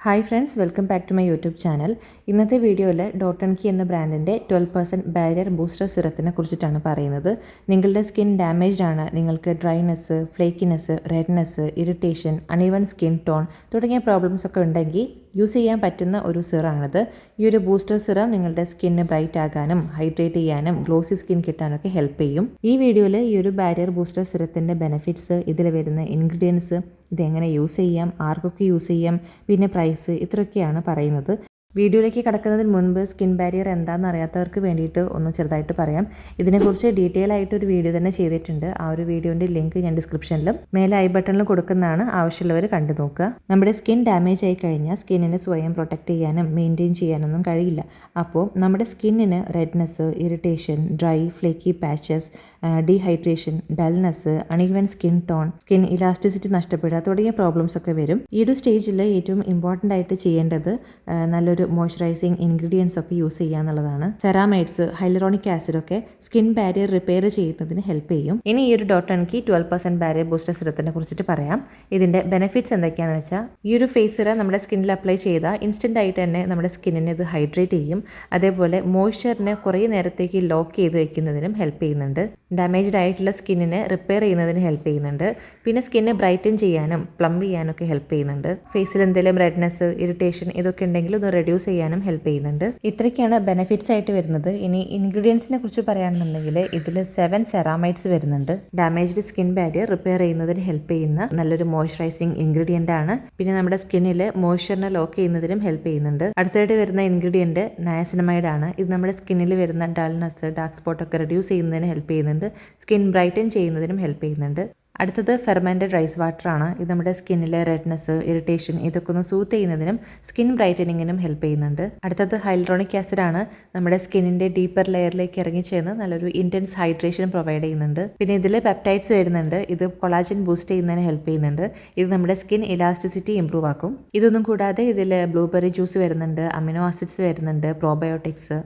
Hi friends, welcome back to my YouTube channel. ഇന്നത്തെ വീഡിയോയിൽ ഡോട്ടൺകി എന്ന ബ്രാൻഡിൻ്റെ 12% ബാരിയർ ബൂസ്റ്റർ സിറത്തിനെ കുറിച്ചിട്ടാണ് പറയുന്നത്. നിങ്ങളുടെ സ്കിൻ ഡാമേജ്ഡ് ആണ്, നിങ്ങൾക്ക് dryness, ഫ്ലേക്കിനെസ്, redness, irritation, uneven skin tone തുടങ്ങിയ പ്രോബ്ലംസ് ഒക്കെ ഉണ്ടെങ്കിൽ യൂസ് ചെയ്യാൻ പറ്റുന്ന ഒരു സിറാണിത്. ഈ ഒരു ബൂസ്റ്റർ സിറം നിങ്ങളുടെ സ്കിന്ന് ബ്രൈറ്റ് ആകാനും ഹൈഡ്രേറ്റ് ചെയ്യാനും ഗ്ലോസി സ്കിൻ കിട്ടാനൊക്കെ ഹെൽപ്പ് ചെയ്യും. ഈ വീഡിയോയിൽ ഈ ഒരു ബാരിയർ ബൂസ്റ്റർ സിറത്തിൻ്റെ ബെനിഫിറ്റ്സ്, ഇതിൽ വരുന്ന ഇൻഗ്രീഡിയൻസ്, ഇതെങ്ങനെ യൂസ് ചെയ്യാം, ആർക്കൊക്കെ യൂസ് ചെയ്യാം, പിന്നെ പ്രൈസ്, ഇത്രയൊക്കെയാണ് പറയുന്നത്. വീഡിയോയിലേക്ക് കടക്കുന്നതിന് മുൻപ് സ്കിൻ ബാരിയർ എന്താണെന്ന് അറിയാത്തവർക്ക് വേണ്ടിയിട്ട് ഒന്ന് ചെറുതായിട്ട് പറയാം. ഇതിനെക്കുറിച്ച് ഡീറ്റെയിൽ ആയിട്ട് ഒരു വീഡിയോ തന്നെ ചെയ്തിട്ടുണ്ട്. ആ ഒരു വീഡിയോൻ്റെ ലിങ്ക് ഞാൻ ഡിസ്ക്രിപ്ഷനിലും മേലെ ഐ ബട്ടണിലും കൊടുക്കുന്നതാണ്, ആവശ്യമുള്ളവർ കണ്ടു നോക്കുക. നമ്മുടെ സ്കിൻ ഡാമേജ് ആയി കഴിഞ്ഞാൽ സ്കിന്നിനെ സ്വയം പ്രൊട്ടക്റ്റ് ചെയ്യാനും മെയിൻറ്റെയിൻ ചെയ്യാനൊന്നും കഴിയില്ല. അപ്പോൾ നമ്മുടെ സ്കിന്നിന് redness, irritation, dry flaky patches, dehydration, dullness, uneven skin tone, skin elasticity നഷ്ടപ്പെടുക തുടങ്ങിയ പ്രോബ്ലംസ് ഒക്കെ വരും. ഈ ഒരു സ്റ്റേജിൽ ഏറ്റവും ഇമ്പോർട്ടൻ്റ് ആയിട്ട് ചെയ്യേണ്ടത് നല്ലൊരു മോയ്സ്ചറൈസിങ് ഇൻഗ്രീഡിയൻസ് ഒക്കെ യൂസ് ചെയ്യുക എന്നുള്ളതാണ്. സെറാമൈഡ്സ്, ഹൈലറോണിക് ആസിഡ് ഒക്കെ സ്കിൻ ബാരിയർ റിപ്പയർ ചെയ്യുന്നതിന് ഹെൽപ്പ് ചെയ്യും. ഇനി ഈ ഒരു ഡോട്ടൺകി 12% ബാരിയർ ബൂസ്റ്റർ സിറത്തിനെ കുറിച്ചിട്ട് പറയാം. ഇതിന്റെ ബെനിഫിറ്റ്സ് എന്തൊക്കെയാണെന്ന് വെച്ചാൽ, ഈ ഒരു ഫേസ് സിറം നമ്മുടെ സ്കിന്നിൽ അപ്ലൈ ചെയ്താൽ ഇൻസ്റ്റന്റ് ആയിട്ട് തന്നെ നമ്മുടെ സ്കിന്നിനെ ഇത് ഹൈഡ്രേറ്റ് ചെയ്യും. അതേപോലെ മോയ്സ്ചറിനെ കുറേ നേരത്തേക്ക് ലോക്ക് ചെയ്ത് വെക്കുന്നതിനും ഹെൽപ്പ് ചെയ്യുന്നുണ്ട്. ഡാമേജ്ഡ് ആയിട്ടുള്ള സ്കിന്നിനെ റിപ്പയർ ചെയ്യുന്നതിന് ഹെൽപ്പ് ചെയ്യുന്നുണ്ട്. പിന്നെ സ്കിന്നെ ബ്രൈറ്റൻ ചെയ്യാനും പ്ലം ചെയ്യാനൊക്കെ ഹെൽപ്പ് ചെയ്യുന്നുണ്ട്. ഫേസിൽ എന്തെങ്കിലും റെഡ്നെസ്, ഇറിറ്റേഷൻ ഇതൊക്കെ ഉണ്ടെങ്കിൽ ഒന്ന് റെഡ്യൂസ് ചെയ്യാനും ഹെൽപ്പ് ചെയ്യുന്നുണ്ട്. ഇത്രയ്ക്കാണ് ബെനിഫിറ്റ്സ് ആയിട്ട് വരുന്നത്. ഇനി ഇൻഗ്രീഡിയൻസിനെ കുറിച്ച് പറയുകയാണെന്നുണ്ടെങ്കിൽ ഇതിൽ 7 സെറാമൈഡ്സ് വരുന്നുണ്ട്. ഡാമേജ്ഡ് സ്കിൻ ബാരിയർ റിപ്പയർ ചെയ്യുന്നതിന് ഹെൽപ്പ് ചെയ്യുന്ന നല്ലൊരു മോയ്സ്ചറൈസിങ് ഇൻഗ്രീഡിയൻ്റ് ആണ്. പിന്നെ നമ്മുടെ സ്കിന്നിൽ മോയ്സ്ചറിനെ ലോക്ക് ചെയ്യുന്നതിനും ഹെൽപ്പ് ചെയ്യുന്നുണ്ട്. അടുത്തായിട്ട് വരുന്ന ഇൻഗ്രീഡിയൻറ്റ് നയാസിനമൈഡ് ആണ്. ഇത് നമ്മുടെ സ്കിന്നിൽ വരുന്ന ഡൾനെസ്, ഡാർക്ക് സ്പോട്ട് ഒക്കെ റെഡ്യൂസ് ചെയ്യുന്നതിന് ഹെൽപ്പ് ചെയ്യുന്നുണ്ട്. സ്കിൻ ബ്രൈറ്റൻ ചെയ്യുന്നതിനും ഹെൽപ്പ് ചെയ്യുന്നുണ്ട്. അടുത്തത് ഫെർമെൻറ്റഡ് റൈസ് വാട്ടർ ആണ്. ഇത് നമ്മുടെ സ്കിന്നിലെ റെഡ്നെസ്, ഇറിറ്റേഷൻ ഇതൊക്കെ ഒന്ന് സൂത്ത് ചെയ്യുന്നതിനും സ്കിൻ ബ്രൈറ്റനിങ്ങിനും ഹെൽപ്പ് ചെയ്യുന്നുണ്ട്. അടുത്തത് ഹൈലറോണിക് ആസിഡ് ആണ്. നമ്മുടെ സ്കിന്നിൻ്റെ ഡീപ്പർ ലെയറിലേക്ക് ഇറങ്ങിച്ചേർന്ന് നല്ലൊരു ഇൻറ്റൻസ് ഹൈഡ്രേഷൻ പ്രൊവൈഡ് ചെയ്യുന്നുണ്ട്. പിന്നെ ഇതിൽ പെപ്റ്റൈഡ്സ് വരുന്നുണ്ട്. ഇത് കൊളാജൻ ബൂസ്റ്റ് ചെയ്യുന്നതിന് ഹെൽപ്പ് ചെയ്യുന്നുണ്ട്. ഇത് നമ്മുടെ സ്കിൻ ഇലാസ്റ്റിസിറ്റി ഇംപ്രൂവ് ആക്കും. ഇതൊന്നും കൂടാതെ ഇതിൽ ബ്ലൂബെറി ജ്യൂസ് വരുന്നുണ്ട്, അമിനോ ആസിഡ്സ് വരുന്നുണ്ട്, പ്രോബയോട്ടിക്സ്,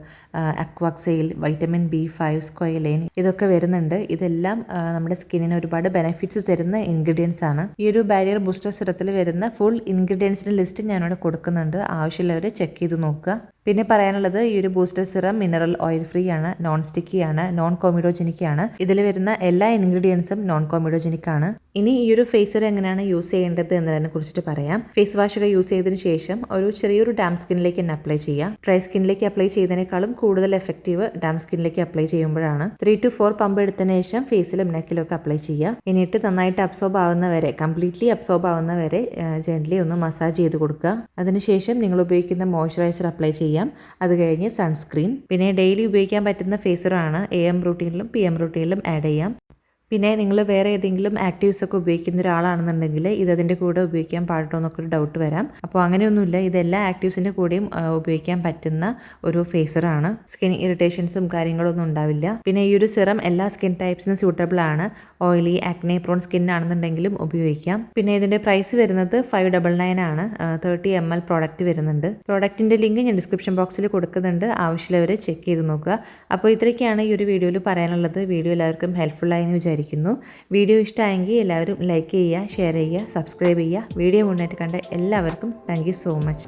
അക്വാക്സെയിൽ, വൈറ്റമിൻ B5, സ്ക്വയലൈൻ ഇതൊക്കെ വരുന്നുണ്ട്. ഇതെല്ലാം നമ്മുടെ സ്കിന്നിന് ഒരുപാട് ബെനിഫിറ്റ്സ് തരുന്ന ഇൻഗ്രീഡിയൻസ് ആണ്. ഈ ഒരു ബാരിയർ ബൂസ്റ്റർ സിറത്തിൽ വരുന്ന ഫുൾ ഇൻഗ്രീഡിയൻസിന്റെ ലിസ്റ്റ് ഞാനിവിടെ കൊടുക്കുന്നുണ്ട്, ആവശ്യമുള്ളവർ ചെക്ക് ചെയ്ത് നോക്കുക. പിന്നെ പറയാനുള്ളത്, ഈ ഒരു booster serum mineral oil free ആണ്, നോൺ സ്റ്റിക്കി ആണ്, നോൺ കോമിഡോജനിക് ആണ്. ഇതിൽ വരുന്ന എല്ലാ ഇൻഗ്രീഡിയൻസും നോൺ കോമിഡോജനിക് ആണ്. ഇനി ഈ ഒരു ഫേസ് സിറം എങ്ങനെയാണ് യൂസ് ചെയ്യേണ്ടത് എന്നതിനെ കുറിച്ചിട്ട് പറയാം. ഫേസ് വാഷ് ഒക്കെ യൂസ് ചെയ്തതിന് ശേഷം ഒരു ചെറിയൊരു ഡാം സ്കിന്നിലേക്ക് തന്നെ അപ്ലൈ ചെയ്യാം. ഡ്രൈ സ്കിന്നിലേക്ക് അപ്ലൈ ചെയ്തതിനേക്കാളും കൂടുതൽ എഫക്റ്റീവ് ഡാം സ്കിന്നിലേക്ക് അപ്ലൈ ചെയ്യുമ്പോഴാണ്. 3 to 4 പമ്പ് എടുത്തതിന് ശേഷം ഫേസിലും നെക്കിലും ഒക്കെ അപ്ലൈ ചെയ്യുക. എന്നിട്ട് നന്നായിട്ട് അബ്സോർബ് ആവുന്നവരെ, കംപ്ലീറ്റ്ലി അബ്സോർബ് ആവുന്നവരെ ജെന്റ്ലി ഒന്ന് മസാജ് ചെയ്ത് കൊടുക്കുക. അതിനുശേഷം നിങ്ങൾ ഉപയോഗിക്കുന്ന മോയ്സ്ചറൈസർ അപ്ലൈ ചെയ്യാം. അത് കഴിഞ്ഞ് സൺസ്ക്രീൻ. പിന്നെ ഡെയിലി ഉപയോഗിക്കാൻ പറ്റുന്ന ഫേസറാണ്. AM റൂട്ടീനിലും PM റൂട്ടീനിലും ആഡ് ചെയ്യാം. പിന്നെ നിങ്ങൾ വേറെ ഏതെങ്കിലും ആക്റ്റീവ്സ് ഒക്കെ ഉപയോഗിക്കുന്ന ഒരാളാണെന്നുണ്ടെങ്കിൽ ഇതിൻ്റെ കൂടെ ഉപയോഗിക്കാൻ പാടുണ്ടോ എന്നൊക്കെ ഒരു ഡൗട്ട് വരാം. അപ്പോൾ അങ്ങനെയൊന്നുമില്ല, ഇതെല്ലാ ആക്റ്റീവ്സിൻ്റെ കൂടെയും ഉപയോഗിക്കാൻ പറ്റുന്ന ഒരു ഫേസറാണ്. സ്കിൻ ഇറിറ്റേഷൻസും കാര്യങ്ങളൊന്നും ഉണ്ടാവില്ല. പിന്നെ ഈ ഒരു സിറം എല്ലാ സ്കിൻ ടൈപ്സിനും സ്യൂട്ടബിൾ ആണ്. ഓയിലി, ആക്നെ പ്രോൺ സ്കിൻ ആണെന്നുണ്ടെങ്കിലും ഉപയോഗിക്കാം. പിന്നെ ഇതിൻ്റെ പ്രൈസ് വരുന്നത് 599 ആണ്. 30 ml പ്രോഡക്റ്റ് വരുന്നുണ്ട്. പ്രോഡക്റ്റിൻ്റെ ലിങ്ക് ഞാൻ ഡിസ്ക്രിപ്ഷൻ ബോക്സിൽ കൊടുക്കുന്നുണ്ട്, ആവശ്യമുള്ളവർ ചെക്ക് ചെയ്ത് നോക്കുക. അപ്പോൾ ഇത്രയൊക്കെയാണ് ഈ ഒരു വീഡിയോയിൽ പറയാനുള്ളത്. വീഡിയോ എല്ലാവർക്കും ഹെൽപ്ഫുൾ ആയെന്ന് വിചാരിക്കുന്നു. വീഡിയോ ഇഷ്ടമായെങ്കിൽ എല്ലാവരും ലൈക്ക് ചെയ്യുക, ഷെയർ ചെയ്യുക, സബ്സ്ക്രൈബ് ചെയ്യുക. വീഡിയോ മുന്നേറ്റ് കണ്ട എല്ലാവർക്കും താങ്ക് യു സോ മച്ച്.